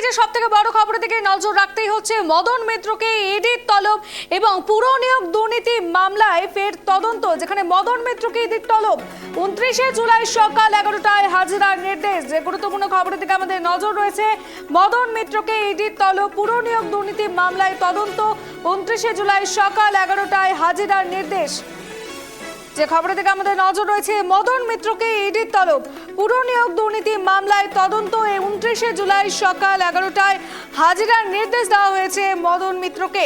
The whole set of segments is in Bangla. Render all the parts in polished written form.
যে সবথেকে বড় খবরের দিকে নজর রাখতেই হচ্ছে মদন মিত্রকে ইডির তলব এবং পুরো নিয়োগ দুর্নীতি মামলায় ফের তদন্ত, যেখানে মদন মিত্রকে ইডির তলব। 29শে জুলাই সকাল 11টায় হাজিরার নির্দেশ। যে গুরুত্বপূর্ণ খবরের দিকে আমাদের নজর রয়েছে, মদন মিত্রকে ইডির তলব, পুরো নিয়োগ দুর্নীতি মামলায় তদন্ত। 29শে জুলাই সকাল 11টায় হাজিরার নির্দেশ। যে খবরের দিকে আমাদের নজর রয়েছে, মদন মিত্রকে ইডির তলব, পুরো নিয়োগ দুর্নীতি মামলায় তদন্ত। 29শে জুলাই সকাল 11টায় হাজিরার নির্দেশ দেওয়া হয়েছে মদন মিত্রকে।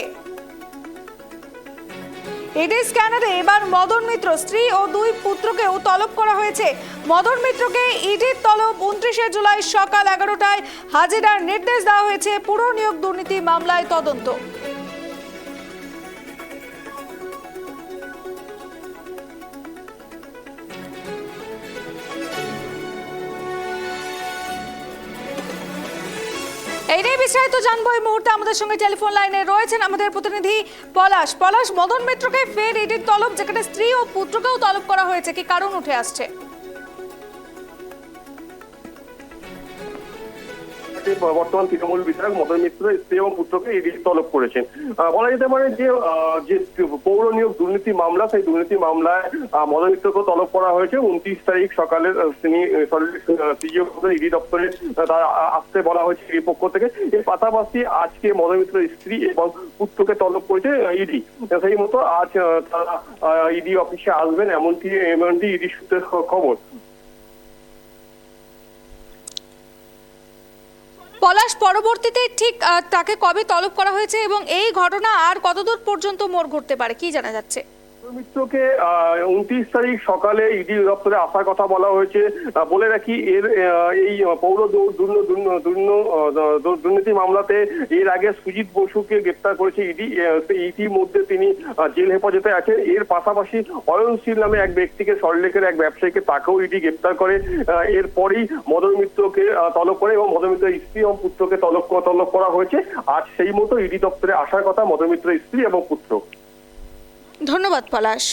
ইডি স্ক্যানারে এবার মদন মিত্র স্ত্রী ও 2 পুত্রকেও তলব করা হয়েছে। মদন মিত্রকে ইডির তলব, 29শে জুলাই সকাল 11টায় হাজিরার নির্দেশ দেওয়া হয়েছে, পুরো নিয়োগ দুর্নীতি মামলায় তদন্ত। এই নিয়ে বিস্তারিত জানবো এই মুহূর্তে আমাদের সঙ্গে টেলিফোন লাইনে রয়েছেন আমাদের প্রতিনিধি পলাশ। মদন মিত্রকে ফের ইডির তলব, যেখানে স্ত্রী ও পুত্রকেও তলব করা হয়েছে, কি কারণ উঠে আসছে? বর্তমান তৃণমূল বিধায়ক মদন মিত্র স্ত্রী এবং পুত্রকে ইডি তলব করেছেন। বলা যেতে পারে যে পৌর নিয়োগ দুর্নীতি মামলা, সেই দুর্নীতি মামলায় মদন মিত্রকে তলব করা হয়েছে। 29 তারিখ সকালে তিনি ইডি দপ্তরে আসতে বলা হয়েছে ইডি পক্ষ থেকে। এর পাশাপাশি আজকে মদন মিত্রের স্ত্রী এবং পুত্রকে তলব করেছে ইডি। সেই মতো আজ তারা ইডি অফিসে আসবেন, এমনটি ইডি সূত্রের খবর। পলাশ, পরবর্তীতে ঠিক তাকে কবে তলব করা হয়েছে এবং এই ঘটনা আর কতদূর পর্যন্ত মোড় ঘুরতে পারে, কি জানা যাচ্ছে? মিত্রকে 29 তারিখ সকালে ইডি দপ্তরে আসার কথা বলা হয়েছে। বলে রাখি, এই পৌর দুর্নীতি মামলাতে এর আগে সুজিত বসুকে গ্রেপ্তার করেছে ইডি। ইতিমধ্যে তিনি জেল হেফাজতে আছেন। এর পাশাপাশি অয়নশীল নামে এক ব্যক্তিকে, সল্টলেকের এক ব্যবসায়ীকে, তাকেও ইডি গ্রেপ্তার করে। এরপরেই মদন মিত্রকে তলব করে এবং মদন মিত্রের স্ত্রী এবং পুত্রকে তলব করা হয়েছে। আজ সেই মতো ইডি দপ্তরে আসার কথা মদন মিত্রের স্ত্রী এবং পুত্র। ধন্যবাদ পলাশ।